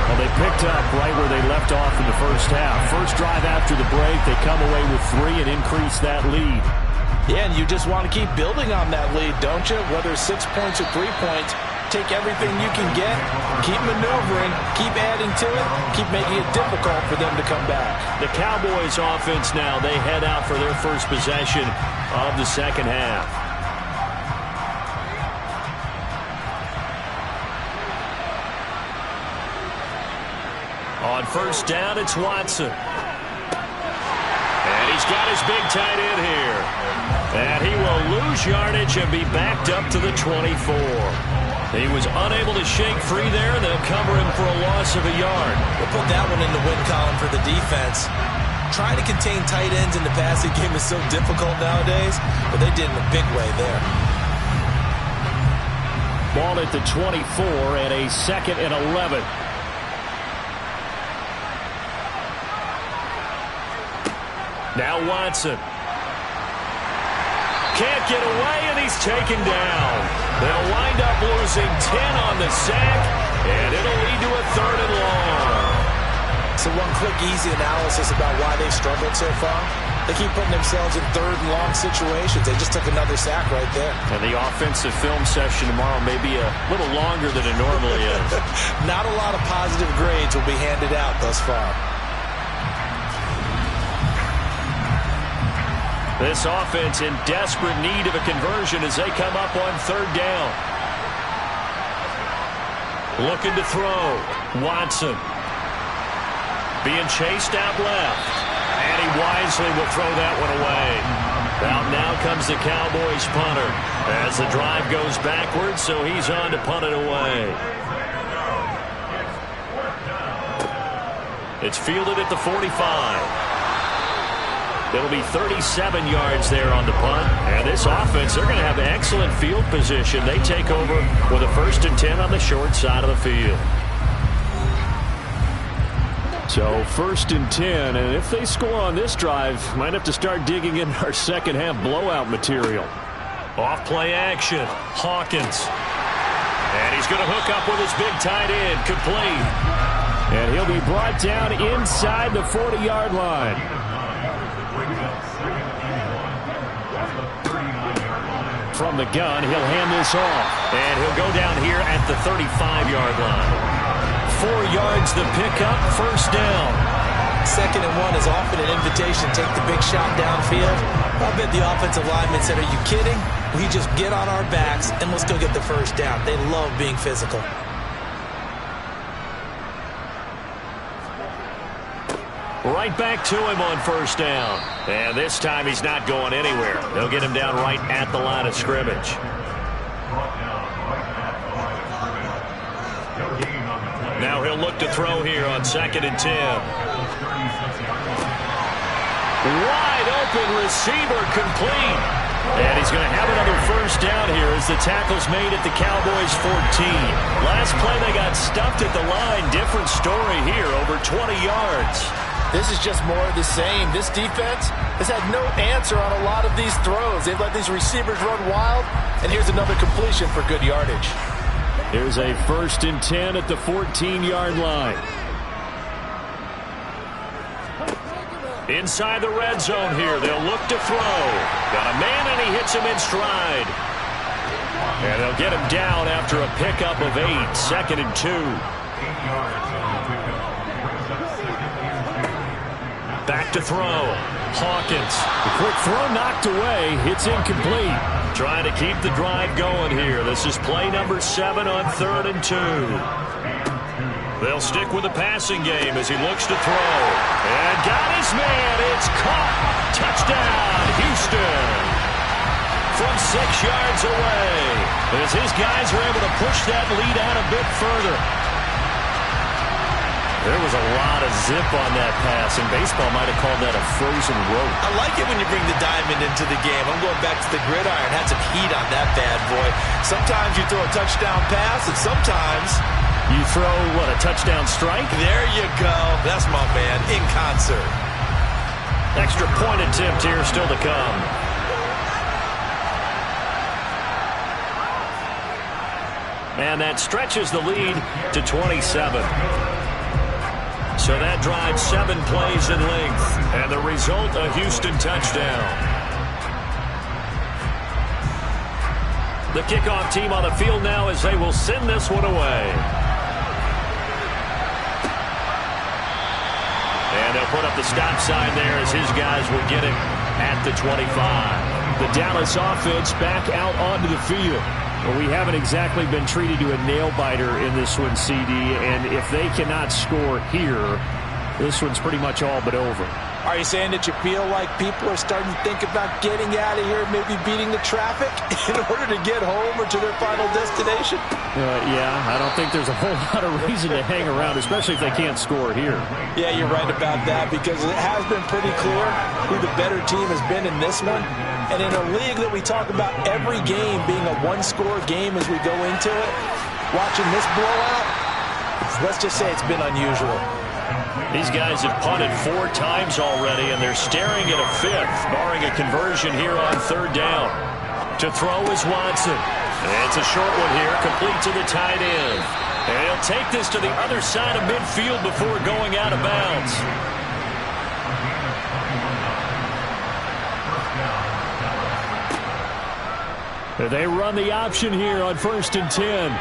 Well, they picked up right where they left off in the first half. First drive after the break, they come away with 3 and increase that lead. Yeah, and you just want to keep building on that lead, don't you? Whether it's 6 points or 3 points, take everything you can get, keep maneuvering, keep adding to it, keep making it difficult for them to come back. The Cowboys offense now, they head out for their first possession of the second half. On first down, it's Watson. And he's got his big tight end here. And he will lose yardage and be backed up to the 24. He was unable to shake free there. They'll cover him for a loss of a yard. We'll put that one in the win column for the defense. Trying to contain tight ends in the passing game is so difficult nowadays, but they did in a big way there. Ball at the 24 and a 2nd and 11. Now Watson. Can't get away, and he's taken down. They'll wind up losing 10 on the sack, and it'll lead to a 3rd and long. So one quick, easy analysis about why they struggled so far. They keep putting themselves in 3rd and long situations. They just took another sack right there. And the offensive film session tomorrow may be a little longer than it normally is. Not a lot of positive grades will be handed out thus far. This offense in desperate need of a conversion as they come up on 3rd down. Looking to throw. Watson. Being chased out left. And he wisely will throw that one away. Out now comes the Cowboys punter as the drive goes backwards, so he's on to punt it away. It's fielded at the 45. It'll be 37 yards there on the punt. And this offense, they're going to have excellent field position. They take over with a 1st and 10 on the short side of the field. So 1st and 10, and if they score on this drive, might have to start digging in our second half blowout material. Off play action. Hawkins. And he's going to hook up with his big tight end. Complete. And he'll be brought down inside the 40-yard line. From the gun, he'll hand this off. And he'll go down here at the 35-yard line. 4 yards the pickup, 1st down. 2nd and 1 is often an invitation. Take the big shot downfield. I bet the offensive lineman said, are you kidding? We just get on our backs and let's go get the 1st down. They love being physical. Right back to him on 1st down. And this time he's not going anywhere. They'll get him down right at the line of scrimmage. Now he'll look to throw here on 2nd and 10. Wide open receiver, complete. And he's going to have another 1st down here as the tackle's made at the Cowboys 14. Last play they got stuffed at the line. Different story here, over 20 yards. This is just more of the same. This defense has had no answer on a lot of these throws. They've let these receivers run wild, and here's another completion for good yardage. Here's a 1st and 10 at the 14-yard line. Inside the red zone here, they'll look to throw. Got a man, and he hits him in stride. And they'll get him down after a pickup of 8, 2nd and 2. Back to throw. Hawkins. The quick throw knocked away. It's incomplete. Trying to keep the drive going here. This is play number 7 on 3rd and 2. They'll stick with the passing game as he looks to throw. And got his man. It's caught. Touchdown, Houston. From 6 yards away. As his guys are able to push that lead out a bit further. There was a lot of zip on that pass, and baseball might have called that a frozen rope. I like it when you bring the diamond into the game. I'm going back to the gridiron. Had some heat on that bad boy. Sometimes you throw a touchdown pass, and sometimes you throw, what, a touchdown strike? There you go. That's my man, in concert. Extra point attempt here still to come. And that stretches the lead to 27. So that drives 7 plays in length. And the result, a Houston touchdown. The kickoff team on the field now as they will send this one away. And they'll put up the stop sign there as his guys will get it at the 25. The Dallas offense back out onto the field. Well, we haven't exactly been treated to a nail-biter in this one, CD, and if they cannot score here, this one's pretty much all but over. Are you saying that you feel like people are starting to think about getting out of here, maybe beating the traffic in order to get home or to their final destination? Yeah, I don't think there's a whole lot of reason to hang around, especially if they can't score here. Yeah, you're right about that, because it has been pretty clear who the better team has been in this one. And in a league that we talk about every game being a one-score game as we go into it, watching this blowout, let's just say it's been unusual. These guys have punted 4 times already, and they're staring at a 5th, barring a conversion here on 3rd down. To throw is Watson. It's a short one here, complete to the tight end. And he'll take this to the other side of midfield before going out of bounds. They run the option here on 1st and 10.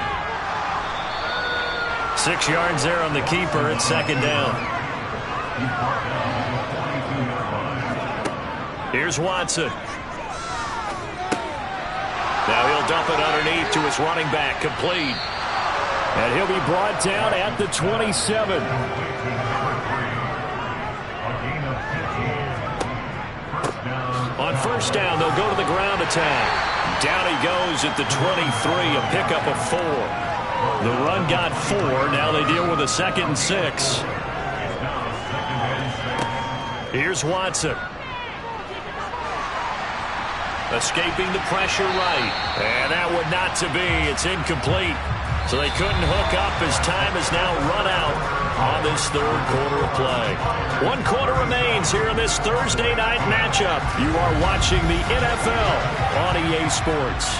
6 yards there on the keeper at 2nd down. Here's Watson. Now he'll dump it underneath to his running back, complete. And he'll be brought down at the 27. On 1st down, they'll go to the ground attack. Down he goes at the 23, a pickup of 4. The run got 4. Now they deal with a 2nd and 6. Here's Watson. Escaping the pressure right. And that would not to be. It's incomplete. So they couldn't hook up as time is now run out on this 3rd quarter of play. 1 quarter remains here in this Thursday night matchup. You are watching the NFL on EA Sports.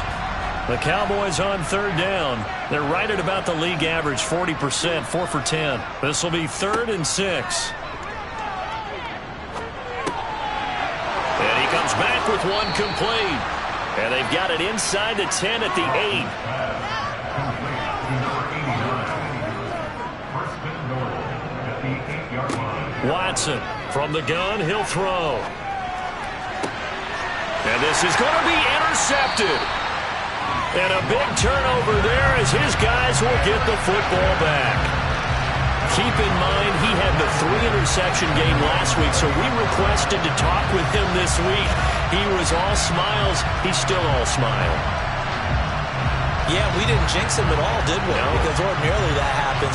The Cowboys on 3rd down. They're right at about the league average, 40%, 4 for 10. This will be 3rd and 6. And he comes back with one complete. And they've got it inside the 10 at the 8. Watson from the gun, he'll throw. And this is going to be intercepted. And a big turnover there as his guys will get the football back. Keep in mind he had the 3-interception game last week, so we requested to talk with him this week. He was all smiles. He's still all smile. Yeah, we didn't jinx him at all, did we? No. Because ordinarily that happens.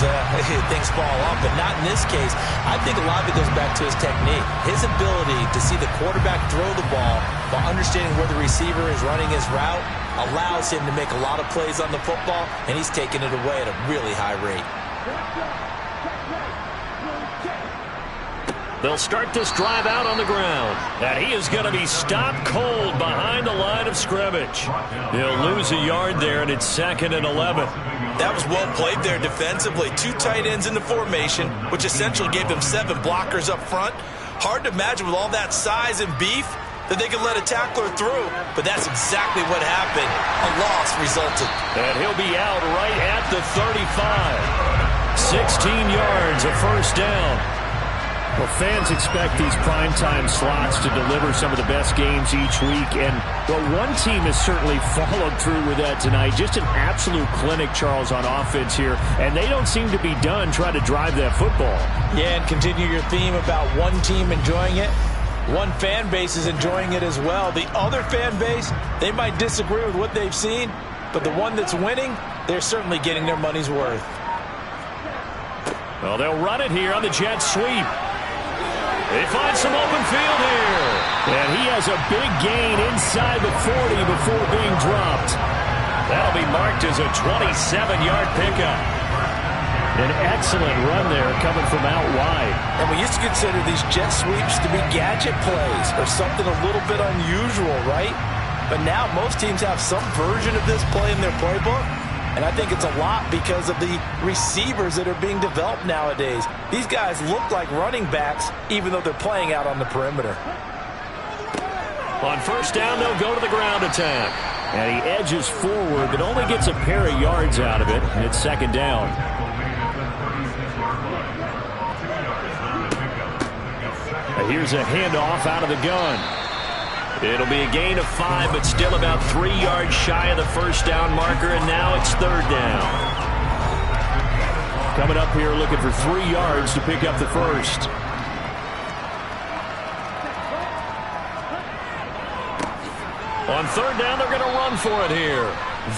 Things fall off, but not in this case. I think a lot of it goes back to his technique. His ability to see the quarterback throw the ball while understanding where the receiver is running his route allows him to make a lot of plays on the football, and he's taking it away at a really high rate. They'll start this drive out on the ground. And he is going to be stopped cold behind the line of scrimmage. He'll lose a yard there, and it's 2nd and 11. That was well played there defensively. 2 tight ends in the formation, which essentially gave them 7 blockers up front. Hard to imagine with all that size and beef that they could let a tackler through, but that's exactly what happened. A loss resulted. And he'll be out right at the 35. 16 yards, a 1st down. Well, fans expect these primetime slots to deliver some of the best games each week. And, well, one team has certainly followed through with that tonight. Just an absolute clinic, Charles, on offense here. And they don't seem to be done trying to drive that football. Yeah, and continue your theme about one team enjoying it. One fan base is enjoying it as well. The other fan base, they might disagree with what they've seen. But the one that's winning, they're certainly getting their money's worth. Well, they'll run it here on the jet sweep. They find some open field here. And he has a big gain inside the 40 before being dropped. That'll be marked as a 27-yard pickup. An excellent run there coming from out wide. And we used to consider these jet sweeps to be gadget plays or something a little bit unusual, right? But now most teams have some version of this play in their playbook. And I think it's a lot because of the receivers that are being developed nowadays. These guys look like running backs, even though they're playing out on the perimeter. On 1st down, they'll go to the ground attack. And he edges forward, but only gets a pair of yards out of it. And it's 2nd down. And here's a handoff out of the gun. It'll be a gain of 5, but still about 3 yards shy of the 1st down marker, and now it's 3rd down. Coming up here looking for 3 yards to pick up the 1st. On 3rd down, they're going to run for it here.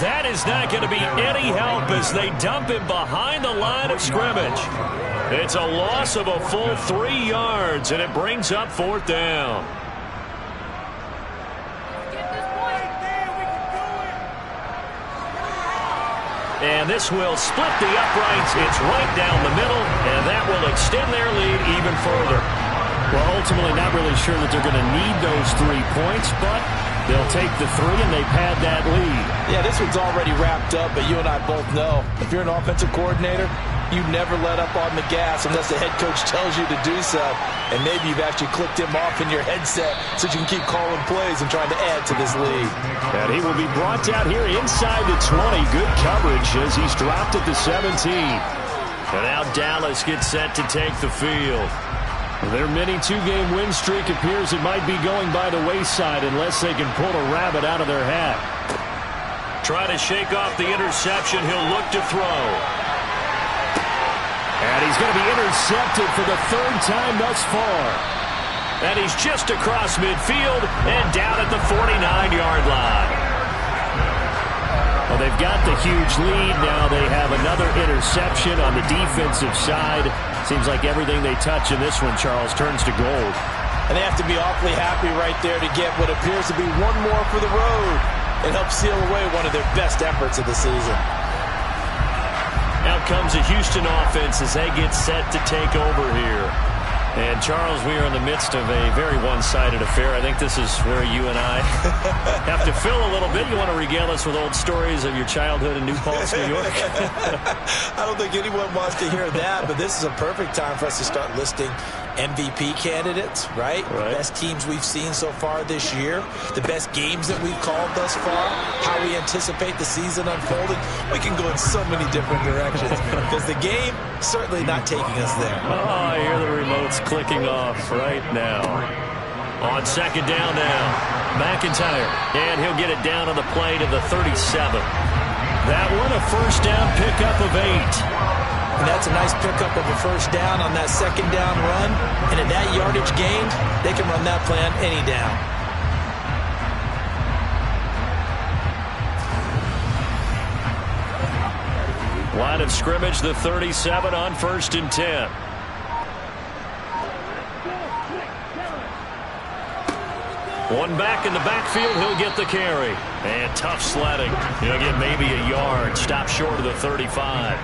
That is not going to be any help as they dump him behind the line of scrimmage. It's a loss of a full 3 yards, and it brings up 4th down. And this will split the uprights. It's right down the middle, and that will extend extend their lead even further. Well, ultimately not really sure that they're going to need those 3 points, but they'll take the 3 and they've had that lead. Yeah, this one's already wrapped up, but you and I both know if you're an offensive coordinator, you never let up on the gas unless the head coach tells you to do so. And maybe you've actually clicked him off in your headset so you can keep calling plays and trying to add to this lead. And he will be brought down here inside the 20. Good coverage as he's dropped at the 17. And now Dallas gets set to take the field. Their mini 2-game win streak appears it might be going by the wayside unless they can pull a rabbit out of their hat. Try to shake off the interception. He'll look to throw. And he's going to be intercepted for the 3rd time thus far. And he's just across midfield and down at the 49-yard line. Well, they've got the huge lead. Now they have another interception on the defensive side. Seems like everything they touch in this one, Charles, turns to gold. And they have to be awfully happy right there to get what appears to be one more for the road. It helps seal away one of their best efforts of the season. Out comes a Houston offense as they get set to take over here. And, Charles, we are in the midst of a very one-sided affair. I think this is where you and I have to fill a little bit. You want to regale us with old stories of your childhood in New Paltz, New York? I don't think anyone wants to hear that, but this is a perfect time for us to start listing MVP candidates, right? The best teams we've seen so far this year, the best games that we've called thus far, how we anticipate the season unfolding. We can go in so many different directions because the game certainly not taking us there. Oh, I hear the remotes clicking off right now. On 2nd down now, McIntyre, and he'll get it down on the play to the 37. That one a 1st down pickup of 8. And that's a nice pickup of a 1st down on that 2nd down run. And at that yardage gained, they can run that play on any down. Line of scrimmage, the 37 on 1st and 10. One back in the backfield, he'll get the carry. And tough sledding. He'll get maybe a yard. Stop short of the 35.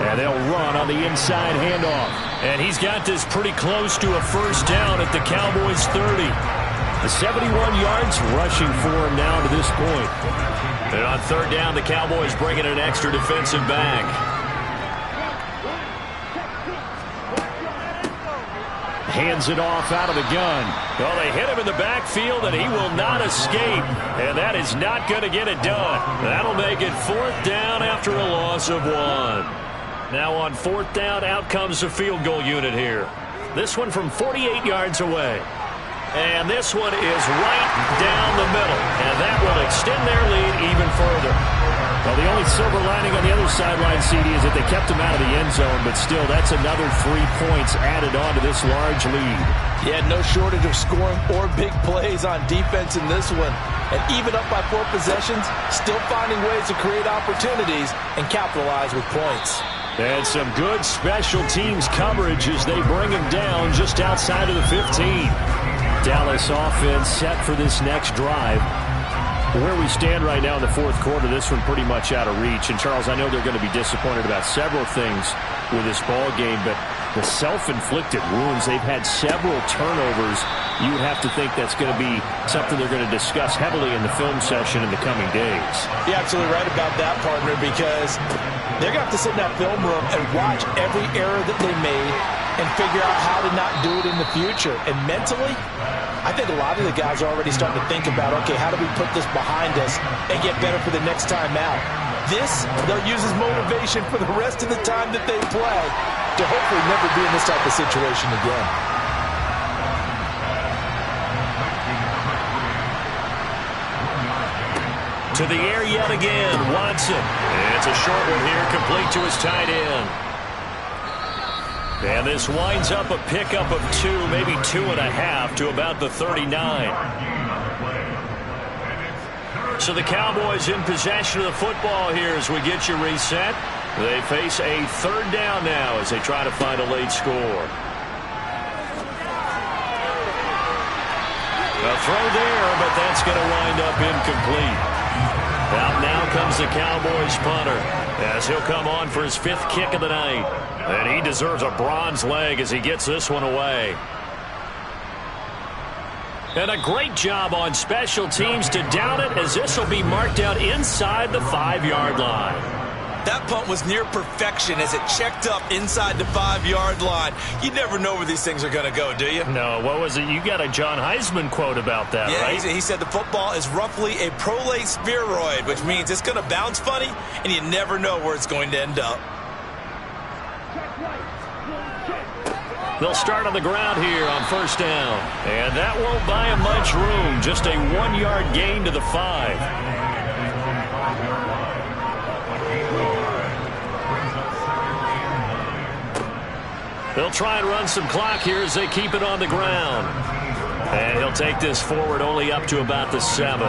And they'll run on the inside handoff. And he's got this pretty close to a 1st down at the Cowboys 30. The 71 yards rushing for him now to this point. And on 3rd down, the Cowboys bringing an extra defensive back. Hands it off out of the gun. Well, they hit him in the backfield, and he will not escape. And that is not going to get it done. That'll make it 4th down after a loss of 1. Now on 4th down, out comes the field goal unit here. This one from 48 yards away. And this one is right down the middle. And that will extend their lead even further. Well, the only silver lining on the other sideline, CD, is that they kept him out of the end zone. But still, that's another 3 points added on to this large lead. Yeah, no shortage of scoring or big plays on defense in this one. And even up by 4 possessions, still finding ways to create opportunities and capitalize with points. And some good special teams coverage as they bring him down just outside of the 15. Dallas offense set for this next drive. Where we stand right now in the 4th quarter, this one pretty much out of reach. And, Charles, I know they're going to be disappointed about several things with this ball game, but the self-inflicted wounds, they've had several turnovers. You would have to think that's going to be something they're going to discuss heavily in the film session in the coming days. You're absolutely right about that, partner, because they're going to have to sit in that film room and watch every error that they made and figure out how to not do it in the future. And mentally, I think a lot of the guys are already starting to think about, okay, how do we put this behind us and get better for the next time out? This, they'll use as motivation for the rest of the time that they play to hopefully never be in this type of situation again. To the air yet again, Watson. It's a short one here, complete to his tight end. And this winds up a pickup of 2, maybe 2.5 to about the 39. So the Cowboys in possession of the football here as we get you reset. They face a 3rd down now as they try to find a late score. A throw there, but that's going to wind up incomplete. Out now comes the Cowboys punter as he'll come on for his 5th kick of the night. And he deserves a bronze leg as he gets this one away. And a great job on special teams to down it, as this will be marked out inside the 5-yard line. That punt was near perfection as it checked up inside the 5-yard line. You never know where these things are going to go, do you? No, what was it? You got a John Heisman quote about that, right? Yeah, he said the football is roughly a prolate spheroid, which means it's going to bounce funny, and you never know where it's going to end up. They'll start on the ground here on 1st down. And that won't buy him much room. Just a 1-yard gain to the 5. They'll try and run some clock here as they keep it on the ground. And he'll take this forward only up to about the 7.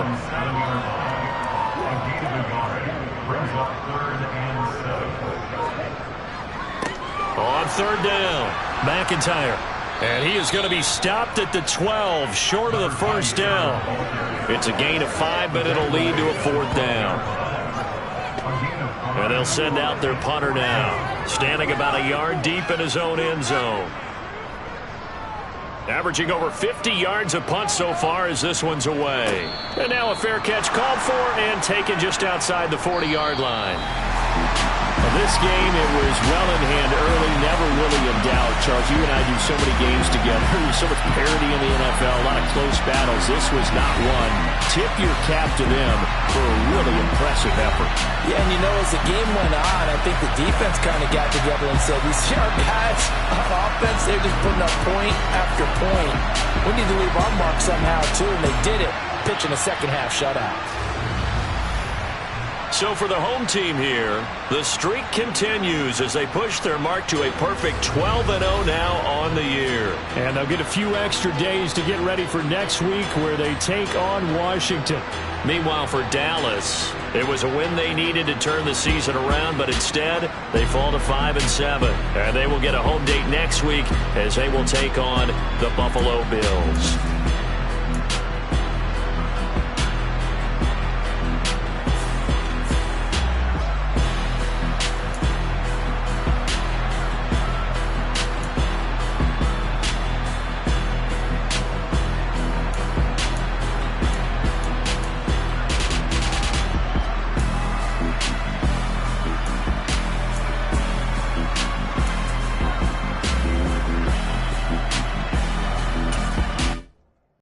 On 3rd down, McIntyre. And he is going to be stopped at the 12, short of the 1st down. It's a gain of 5, but it'll lead to a 4th down. And they'll send out their punter now, standing about a yard deep in his own end zone. Averaging over 50 yards a punt so far as this one's away. And now a fair catch called for and taken just outside the 40-yard line. Well, this game, it was well in hand early, never really in doubt. Charles, you and I do so many games together. There's so much parity in the NFL, a lot of close battles. This was not one. Tip your cap to them for a really impressive effort. Yeah, and you know, as the game went on, I think the defense kind of got together and said, these sharp guys on offense, they're just putting up point after point. We need to leave our mark somehow, too, and they did it, pitching a second-half shutout. So for the home team here, the streak continues as they push their mark to a perfect 12-0 now on the year. And they'll get a few extra days to get ready for next week where they take on Washington. Meanwhile, for Dallas, it was a win they needed to turn the season around, but instead they fall to 5-7. And they will get a home date next week as they will take on the Buffalo Bills.